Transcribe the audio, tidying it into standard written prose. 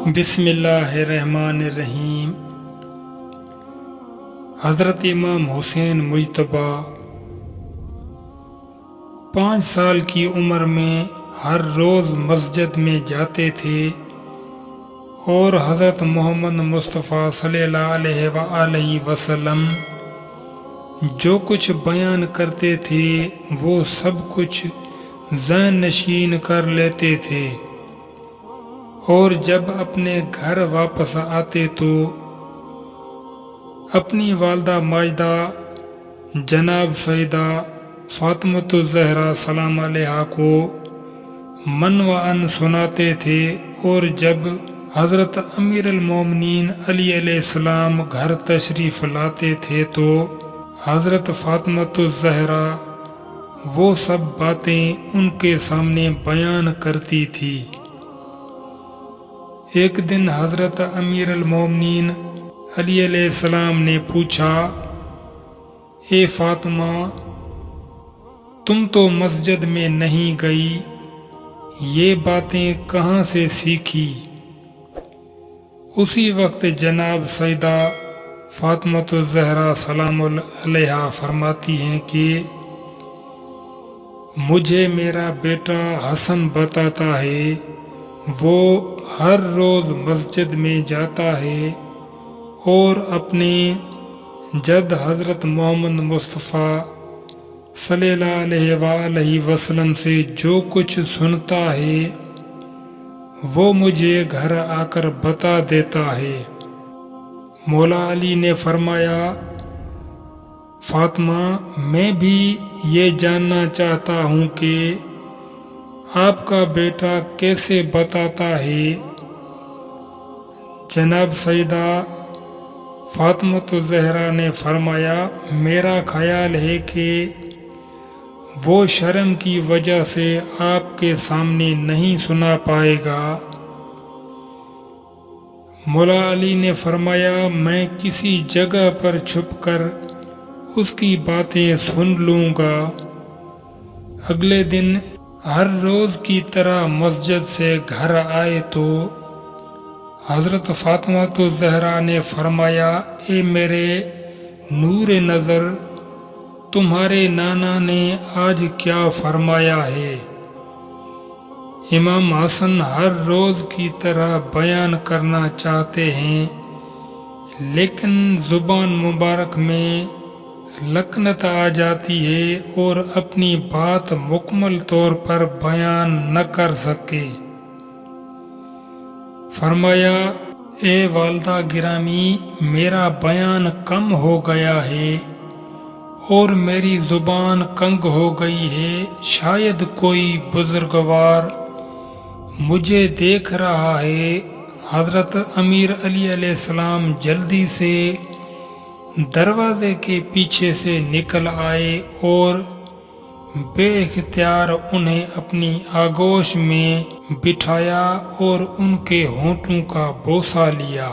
بسم اللہ الرحمن الرحیم۔ حضرت امام حسین مجتبیٰ 5 سال کی عمر میں ہر روز مسجد میں جاتے تھے اور حضرت محمد مصطفیٰ صلی اللہ علیہ وآلہ وسلم جو کچھ بیان کرتے تھے وہ سب کچھ ذہن نشین کر لیتے تھے، اور جب اپنے گھر واپس آتے تو اپنی والدہ ماجدہ جناب سیدہ فاطمۃ الزہرا سلام علیہا کو من و ان سناتے تھے، اور جب حضرت امیر المومنین علی علیہ السلام گھر تشریف لاتے تھے تو حضرت فاطمۃ الزہرا وہ سب باتیں ان کے سامنے بیان کرتی تھی۔ ایک دن حضرت امیر المومنین علی علیہ السلام نے پوچھا، اے فاطمہ، تم تو مسجد میں نہیں گئی، یہ باتیں کہاں سے سیکھی؟ اسی وقت جناب سیدہ فاطمۃ الزہرا سلام علیہا فرماتی ہیں کہ مجھے میرا بیٹا حسن بتاتا ہے، وہ ہر روز مسجد میں جاتا ہے اور اپنے جد حضرت محمد مصطفیٰ صلی اللہ علیہ وآلہ وسلم سے جو کچھ سنتا ہے وہ مجھے گھر آ کر بتا دیتا ہے۔ مولا علی نے فرمایا، فاطمہ، میں بھی یہ جاننا چاہتا ہوں کہ آپ کا بیٹا کیسے بتاتا ہے؟ جناب سیدہ فاطمۃ الزہرا نے فرمایا، میرا خیال ہے کہ وہ شرم کی وجہ سے آپ کے سامنے نہیں سنا پائے گا۔ مولا علی نے فرمایا، میں کسی جگہ پر چھپ کر اس کی باتیں سن لوں گا۔ اگلے دن ہر روز کی طرح مسجد سے گھر آئے تو حضرت فاطمۃ الزہرا نے فرمایا، اے میرے نور نظر، تمہارے نانا نے آج کیا فرمایا ہے؟ امام حسن ہر روز کی طرح بیان کرنا چاہتے ہیں، لیکن زبان مبارک میں لکنت آ جاتی ہے اور اپنی بات مکمل طور پر بیان نہ کر سکے۔ فرمایا، اے والدہ گرامی، میرا بیان کم ہو گیا ہے اور میری زبان کنگ ہو گئی ہے، شاید کوئی بزرگوار مجھے دیکھ رہا ہے۔ حضرت امیر علی علیہ السلام جلدی سے دروازے کے پیچھے سے نکل آئے اور بے اختیار انہیں اپنی آغوش میں بٹھایا اور ان کے ہونٹوں کا بوسہ لیا۔